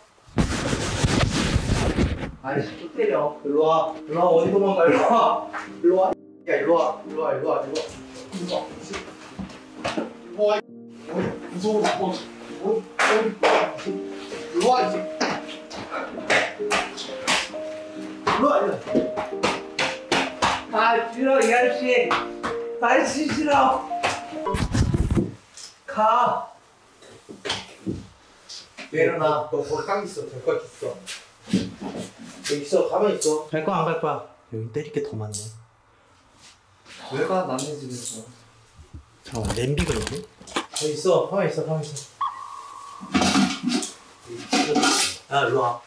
[SPEAKER 1] 아저씨 또 때려.
[SPEAKER 2] 일로 와. 일로 와. 어디 도망가. 일로 와. 일로 와. 야 일로 와. 일로 와. 일로 와. 일로 와. 일로 와. 일로 와. 무서워. 일로 와 이제. 일로 와.
[SPEAKER 1] 아 싫어 이 아저씨. 아저씨 싫어. 가.
[SPEAKER 2] 일어나. 너 거기 딱 있어. 될 거 있어. 여기 있어. 가만히 있어. 갈 거야 안 갈 거야? 여기 때릴 게 더 많네.
[SPEAKER 1] 왜 가 남의 집에서?
[SPEAKER 2] 잠깐만 냄비가 있네? 여기 있어. 가만히 있어. 가만히 있어. 야 일로 와.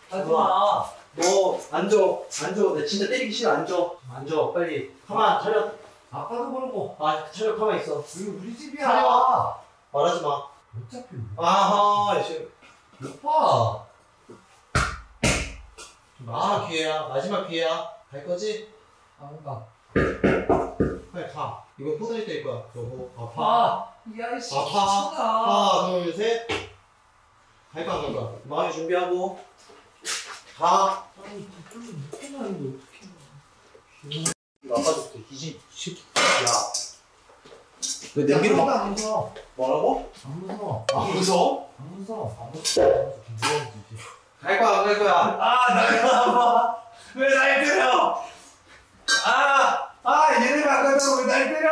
[SPEAKER 1] 하지마.
[SPEAKER 2] 너 앉아. 앉아. 내 진짜 때리기 싫어. 앉아. 앉아. 빨리. 가만 차려.
[SPEAKER 1] 아빠도 그러고.
[SPEAKER 2] 아 차려. 가만히 있어.
[SPEAKER 1] 우리 집이야.
[SPEAKER 2] 차려. 말하지 마.
[SPEAKER 1] 어차피
[SPEAKER 2] 아하. 지금.
[SPEAKER 1] 오빠.
[SPEAKER 2] 아 기회야. 마지막 기회야. 갈 거지?
[SPEAKER 1] 안 가.
[SPEAKER 2] 빨리 가. 이거 호들이 될 거야. 여보. 아파.
[SPEAKER 1] 이 아저씨
[SPEAKER 2] 아파.
[SPEAKER 1] 미쳤나.
[SPEAKER 2] 하나 둘 셋. 갈 거야 안 갈 거야? 마음이 준비하고. 가.
[SPEAKER 1] 아니 이렇게 나는데 어떻게
[SPEAKER 2] 나가줄게. 이지. 야. 왜 냄비로 막.
[SPEAKER 1] 안 무서워.
[SPEAKER 2] 뭐라고?
[SPEAKER 1] 안 무서워.
[SPEAKER 2] 안 무서워?
[SPEAKER 1] 안 무서워. 안 무서워.
[SPEAKER 2] 갈 거야 안 갈 거야?
[SPEAKER 1] 아 나가. 왜 날 때려? 얘네가 안 간다고 왜 날 때려?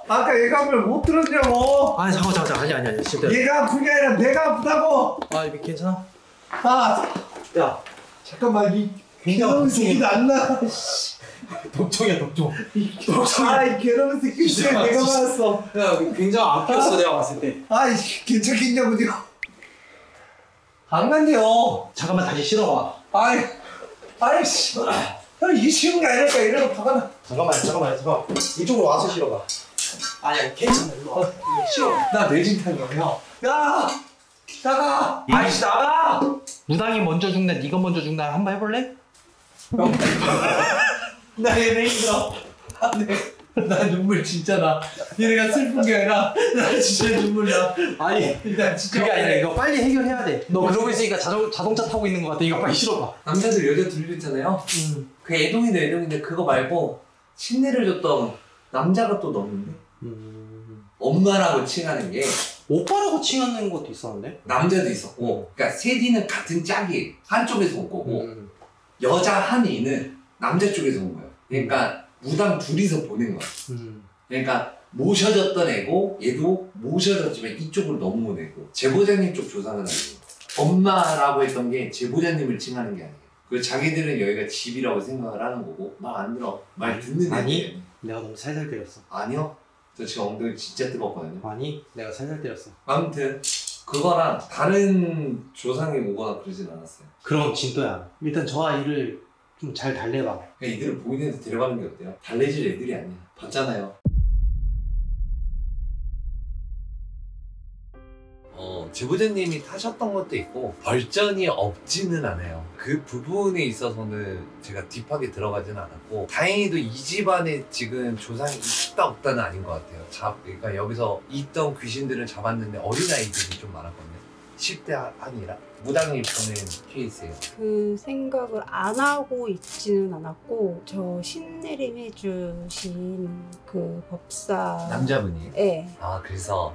[SPEAKER 1] 아까 얘가 뭘 못 들었냐고.
[SPEAKER 2] 아니 잠깐 아니 진짜.
[SPEAKER 1] 얘가 아픈 게 아니라 내가 아프다고.
[SPEAKER 2] 아 이거 괜찮아?
[SPEAKER 1] 야 잠깐만 이 괴로운 새끼도 안 나.
[SPEAKER 2] 독종이야 독종.
[SPEAKER 1] 이 괴로운 새끼 때문에 내가 맞았어.
[SPEAKER 2] 야 굉장히 아꼈어 내가 봤을 때.
[SPEAKER 1] 괜찮겠냐고요. 안 간대요.
[SPEAKER 2] 잠깐만 다시 실어봐.
[SPEAKER 1] 씨. 이 쉬운 게 아니랄까 이러고 박아놔.
[SPEAKER 2] 잠깐만 이쪽으로 와서 실어봐. 아니야 괜찮아 일로 와. 실어.
[SPEAKER 1] 나 뇌진탕이야. 야 나가. 아이씨 나가.
[SPEAKER 2] 무당이 먼저 죽나 네가 먼저 죽나 한번 해볼래?
[SPEAKER 1] 나 얘네 힘들어. 안돼. 나 눈물 진짜 나. 얘네가 슬픈 게 아니라 나 진짜 눈물 나.
[SPEAKER 2] 아니
[SPEAKER 1] 일단 진짜
[SPEAKER 2] 그게 아니라 이거 빨리 해결해야 돼. 너 그러고 있으니까 자동차 타고 있는 것 같아. 이거 빨리 실어봐.
[SPEAKER 1] 남자들 여자 둘이 있잖아요. 그 애동인데 그거 말고 신내를 줬던 남자가 또 넣었는데 엄마라고 칭하는 게
[SPEAKER 2] 오빠라고 칭하는 것도 있었는데?
[SPEAKER 1] 남자도 있었고, 그러니까 세디는 같은 짝이 한쪽에서 온 거고 여자 한이는 남자 쪽에서 온 거예요. 그러니까 무당 둘이서 보낸 거야. 그러니까 모셔졌던 애고 얘도 모셔졌지만 이쪽으로 넘어온 애고 제보자님 쪽 조사는 아니고 엄마라고 했던 게 제보자님을 칭하는 게 아니에요. 그리고 자기들은 여기가 집이라고 생각을 하는 거고 말 안 들어. 말 듣는
[SPEAKER 2] 아니? 내가 너무 살살 때렸어.
[SPEAKER 1] 아니요. 저 지금 엉덩이 진짜 뜨겁거든요.
[SPEAKER 2] 아니 내가 살살 때렸어.
[SPEAKER 1] 아무튼 그거랑 다른 조상이 오거나 그러진 않았어요.
[SPEAKER 2] 그럼 진또야. 일단 저 아이를 좀 잘 달래봐.
[SPEAKER 1] 그냥 이들을 보이는 데서 데려가는 게 어때요? 달래질 애들이 아니야. 봤잖아요. 제보자님이 타셨던 것도 있고 벌전이 없지는 않아요. 그 부분에 있어서는 제가 딥하게 들어가지는 않았고 다행히도 이 집안에 지금 조상이 있다 없다는 아닌 것 같아요. 그러니까 여기서 있던 귀신들을 잡았는데 어린아이들이 좀 많았거든요. 10대 아니라 무당이 보낸 케이스예요.
[SPEAKER 3] 그 생각을 안 하고 있지는 않았고 저 신내림 해주신 그 법사
[SPEAKER 1] 남자분이?
[SPEAKER 3] 네.
[SPEAKER 1] 그래서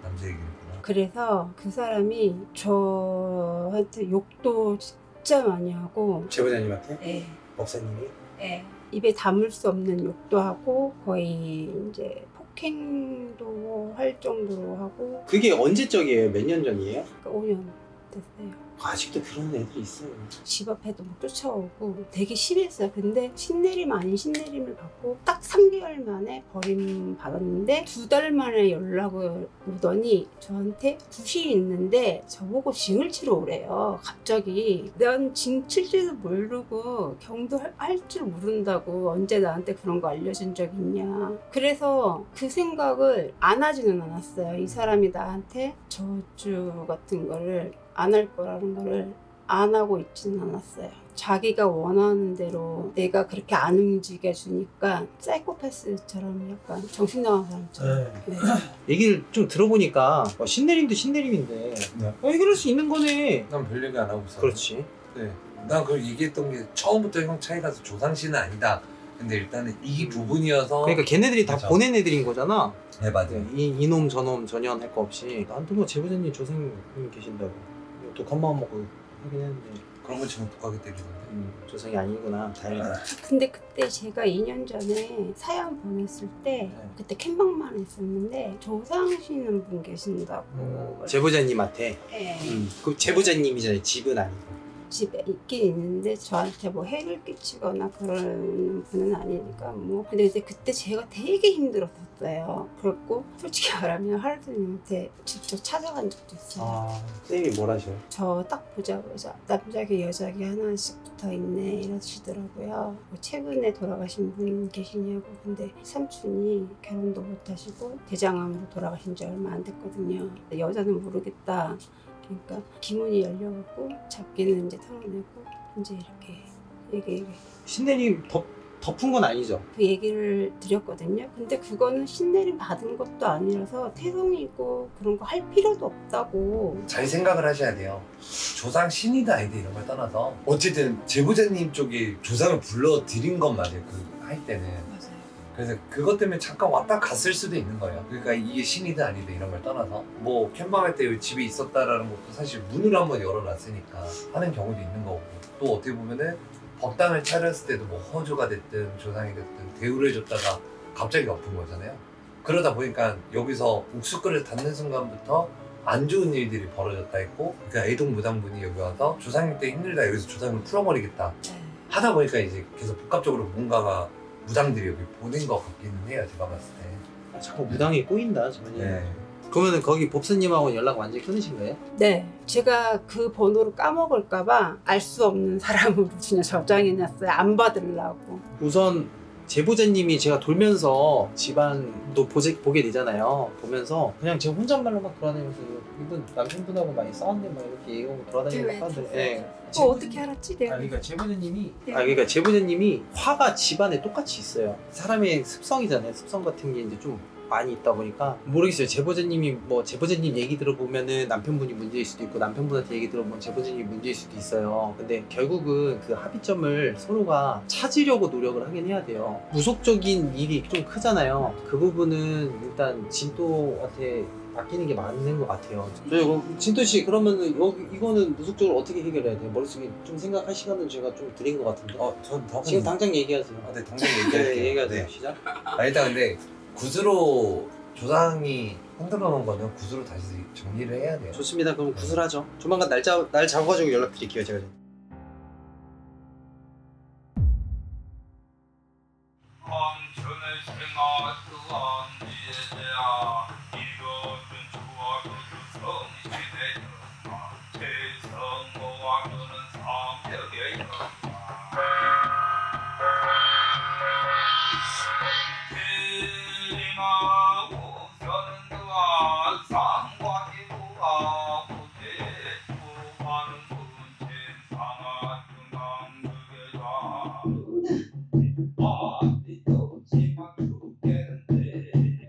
[SPEAKER 1] 남자 얘기구나.
[SPEAKER 3] 그래서 그 사람이 저한테 욕도 진짜 많이 하고
[SPEAKER 2] 제보자님한테?
[SPEAKER 3] 예,
[SPEAKER 2] 법사님이?
[SPEAKER 3] 예. 입에 담을 수 없는 욕도 하고 거의 이제 폭행도 할 정도로 하고
[SPEAKER 2] 그게 언제적이에요? 몇 년 전이에요?
[SPEAKER 3] 5년 됐어요.
[SPEAKER 2] 아직도 그런 애들이 있어요.
[SPEAKER 3] 집 앞에도 막 쫓아오고 되게 심했어요. 근데 신내림 아닌 신내림을 받고 딱 3개월 만에 버림 받았는데 2달 만에 연락을 오더니 저한테 굿이 있는데 저보고 징을 치러 오래요. 갑자기 난 징 칠 줄도 모르고 경도 할 줄 모른다고 언제 나한테 그런 거 알려준 적 있냐. 그래서 그 생각을 안 하지는 않았어요. 이 사람이 나한테 저주 같은 거를 안 할 거라는 거를 안 하고 있지는 않았어요. 자기가 원하는 대로 내가 그렇게 안 움직여주니까 사이코패스처럼 약간 정신 나간 사람처럼. 네.
[SPEAKER 2] 얘기를 좀 들어보니까 신내림도 신내림인데
[SPEAKER 1] 네.
[SPEAKER 2] 해결할 수 있는 거네.
[SPEAKER 1] 난 별 얘기 안 하고 있어.
[SPEAKER 2] 그렇지.
[SPEAKER 1] 네. 난 그걸 얘기했던 게 처음부터 형 차이라서 조상씨는 아니다. 근데 일단은 이 부분이어서
[SPEAKER 2] 그러니까 걔네들이 다
[SPEAKER 1] 그렇죠.
[SPEAKER 2] 보낸 애들인 거잖아.
[SPEAKER 1] 네 맞아요.
[SPEAKER 2] 이놈 저놈 전혀 할 거 없이 나한테 뭐 제보자님 조상님 계신다고 독한 마음 먹고 하긴 했는데
[SPEAKER 1] 그런 거 지금 독하게 때리던데.
[SPEAKER 2] 조상이 아니구나. 다행이다.
[SPEAKER 3] 근데 그때 제가 2년 전에 사연 보냈을 때 그때 캠방만 했었는데 조상시는 분 계신다고.
[SPEAKER 2] 제보자님한테.
[SPEAKER 3] 네.
[SPEAKER 2] 그 제보자님이잖아요. 집은 아니고.
[SPEAKER 3] 집에 있긴 있는데 저한테 뭐 해를 끼치거나 그런 분은 아니니까 뭐. 근데 이제 그때 제가 되게 힘들었었어요. 그랬고 솔직히 말하면 하루님한테 직접 찾아간 적도 있어요.
[SPEAKER 2] 아, 선생님이 뭘 하셔요?
[SPEAKER 3] 저 딱 보자마자 남자기 여자기 하나씩 붙어있네 이러시더라고요. 뭐 최근에 돌아가신 분 계시냐고. 근데 삼촌이 결혼도 못하시고 대장암으로 돌아가신 지 얼마 안 됐거든요. 여자는 모르겠다. 그러니까 기문이 열려갖고 잡기는 이제 털어내고 이제 이렇게 얘기
[SPEAKER 2] 신내림 덮은 건 아니죠?
[SPEAKER 3] 그 얘기를 드렸거든요. 근데 그거는 신내림 받은 것도 아니라서 태동이고 그런 거 할 필요도 없다고.
[SPEAKER 1] 잘 생각을 하셔야 돼요. 조상 신이다 아니다 이런 걸 떠나서 어쨌든 제보자님 쪽에 조상을 불러드린 건 맞아요. 그 할 때는.
[SPEAKER 3] 맞아요.
[SPEAKER 1] 그래서 그것 때문에 잠깐 왔다 갔을 수도 있는 거예요. 그러니까 이게 신이다 아니다 이런 걸 떠나서 뭐 캠방할 때 집에 있었다라는 것도 사실 문을 한번 열어놨으니까 하는 경우도 있는 거고, 또 어떻게 보면은 법당을 차렸을 때도 뭐 허주가 됐든 조상이 됐든 대우를 해줬다가 갑자기 엎은 거잖아요. 그러다 보니까 여기서 옥수그릇 닫는 순간부터 안 좋은 일들이 벌어졌다 했고, 그러니까 애동 무당분이 여기 와서 조상님 때 힘들다 여기서 조상을 풀어버리겠다 하다 보니까 이제 계속 복합적으로 뭔가가 무당들이 여기 보낸 것 같기는 해요. 제가 봤을 때.
[SPEAKER 2] 자꾸 무당이 꼬인다 저번에.
[SPEAKER 1] 네.
[SPEAKER 2] 그러면은 거기 법사님하고 연락 완전히 끊으신 거예요?
[SPEAKER 3] 네, 제가 그 번호를 까먹을까봐 알 수 없는 사람으로 그냥 저장해놨어요. 안 받으려고.
[SPEAKER 2] 우선 제보자님이 제가 돌면서 집안도 보게 되잖아요. 보면서 그냥 제가 혼잣말로 막 돌아다니면서 이분 남편분하고 많이 싸웠는데 막 이렇게 얘기하고 돌아다니는 거 하는데. 예.
[SPEAKER 3] 어떻게 알았지? 내가.
[SPEAKER 2] 그러니까 제보자님이
[SPEAKER 3] 네.
[SPEAKER 2] 그러니까 제보자님이 화가 집안에 똑같이 있어요. 사람의 습성이잖아요. 습성 같은 게 이제 좀 많이 있다 보니까 모르겠어요. 제보자님이 뭐 제보자님 얘기 들어보면은 남편분이 문제일 수도 있고 남편분한테 얘기 들어보면 제보자님이 문제일 수도 있어요. 근데 결국은 그 합의점을 서로가 찾으려고 노력을 하긴 해야 돼요. 무속적인 일이 좀 크잖아요. 그 부분은 일단 진또한테 맡기는 게 맞는 것 같아요. 진또 씨 그러면은 이거는 무속적으로 어떻게 해결해야 돼요? 머릿속에 좀 생각할 시간은 제가 좀 드린 것 같은데.
[SPEAKER 1] 전
[SPEAKER 2] 지금 당장 얘기하세요.
[SPEAKER 1] 네, 당장 얘기할게요.
[SPEAKER 2] 네, 얘기하세요.
[SPEAKER 1] 네.
[SPEAKER 2] 시작.
[SPEAKER 1] 일단 근데 굿으로 조상이 흔들어 놓은 거는 굿으로 다시 정리를 해야 돼요.
[SPEAKER 2] 좋습니다. 그럼 구슬하죠. 조만간 날 잡아가지고 연락드릴게요. 제가.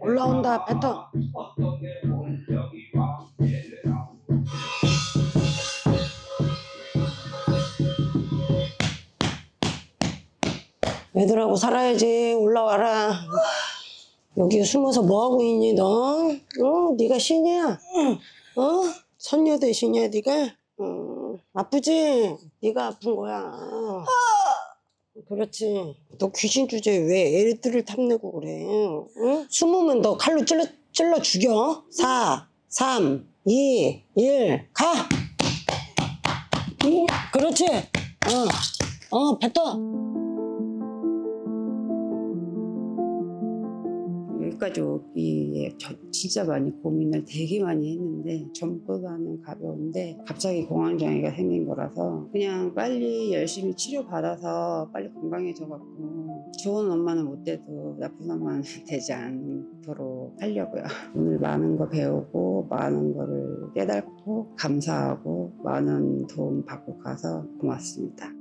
[SPEAKER 3] 올라온다, 뱉어.
[SPEAKER 5] 애들하고 살아야지. 올라와라. 여기 숨어서 뭐하고 있니 너? 응? 네가 신이야? 선녀 대신이야 네가? 아프지? 네가 아픈 거야. 그렇지. 너 귀신 주제에 왜 애들을 탐내고 그래? 응? 숨으면 너 칼로 찔러 죽여. 4, 3, 2, 1, 가! 응? 그렇지. 뱉어.
[SPEAKER 3] 여기까지 오기에 진짜 많이 고민을 되게 많이 했는데 전보다는 가벼운데 갑자기 공황장애가 생긴 거라서 그냥 빨리 열심히 치료받아서 빨리 건강해져갖고 좋은 엄마는 못 돼도 나쁜 엄마는 되지 않도록 하려고요. 오늘 많은 거 배우고 많은 거를 깨닫고 감사하고 많은 도움 받고 가서 고맙습니다.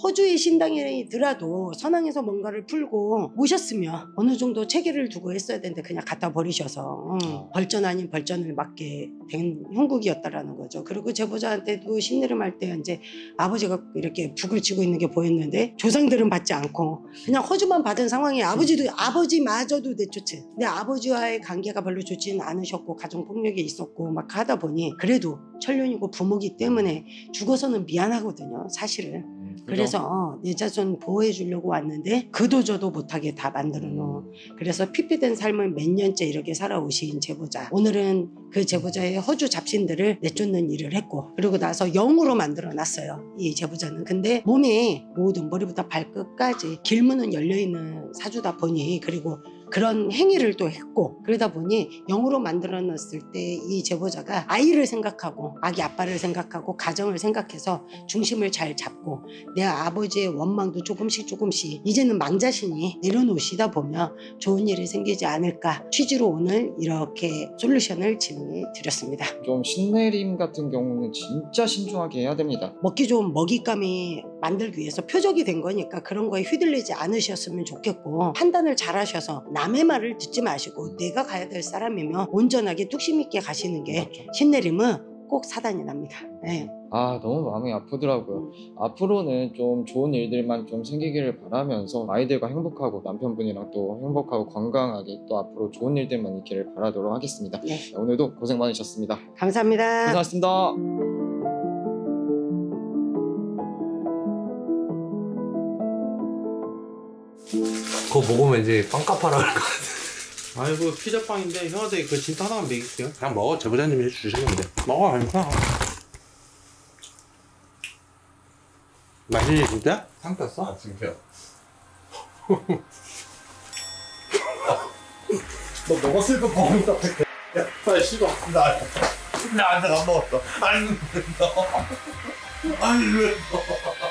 [SPEAKER 5] 호주의 신당이더라도 선왕에서 뭔가를 풀고 오셨으면 어느 정도 체계를 두고 했어야 되는데 그냥 갖다 버리셔서 벌전 아닌 벌전을 맞게 된 형국이었다라는 거죠. 그리고 제보자한테도 신내림할 때 이제 아버지가 이렇게 북을 치고 있는 게 보였는데 조상들은 받지 않고 그냥 호주만 받은 상황에 아버지마저도 내쫓은. 근데 아버지와의 관계가 별로 좋지는 않으셨고 가정폭력이 있었고 막 하다 보니 그래도 천륜이고 부모기 때문에 죽어서는 미안하거든요, 사실은. 그래서 내 자손 보호해 주려고 왔는데 그도저도 못하게 다 만들어 놓은. 그래서 피폐된 삶을 몇 년째 이렇게 살아오신 제보자. 오늘은 그 제보자의 허주 잡신들을 내쫓는 일을 했고 그리고 나서 영으로 만들어 놨어요, 이 제보자는. 근데 몸이 모든 머리부터 발끝까지 길문은 열려있는 사주다 보니 그리고 그런 행위를 또 했고 그러다 보니 영으로 만들어 놨을 때 이 제보자가 아이를 생각하고 아기 아빠를 생각하고 가정을 생각해서 중심을 잘 잡고 내 아버지의 원망도 조금씩 이제는 망자신이 내려놓으시다 보면 좋은 일이 생기지 않을까 취지로 오늘 이렇게 솔루션을 진행해 드렸습니다.
[SPEAKER 6] 좀 신내림 같은 경우는 진짜 신중하게 해야 됩니다.
[SPEAKER 5] 먹기 좋은 먹잇감이 만들기 위해서 표적이 된 거니까 그런 거에 휘둘리지 않으셨으면 좋겠고 판단을 잘 하셔서 남의 말을 듣지 마시고 내가 가야 될 사람이면 온전하게 뚝심 있게 가시는 게 신내림은 꼭 사단이 납니다. 네.
[SPEAKER 6] 너무 마음이 아프더라고요. 앞으로는 좀 좋은 일들만 좀 생기기를 바라면서 아이들과 행복하고 남편분이랑 또 행복하고 건강하게 또 앞으로 좋은 일들만 있기를 바라도록 하겠습니다.
[SPEAKER 5] 네.
[SPEAKER 6] 오늘도 고생 많으셨습니다.
[SPEAKER 5] 감사합니다.
[SPEAKER 6] 고생하셨습니다.
[SPEAKER 1] 그거 먹으면 이제 빵값 하라 그럴 것 같아.
[SPEAKER 2] 아이고 피자빵인데 형한테 그 진짜 하나만 먹일게요. 그냥 먹어. 제보자님이 해주시는데 먹어. 아니까 맛있니 진짜?
[SPEAKER 1] 상 tas어? 지금요.
[SPEAKER 2] 너 먹었을 거 먹는다. 야 빨리 씹어. 나 아직 안 먹었어. 아니 왜 너?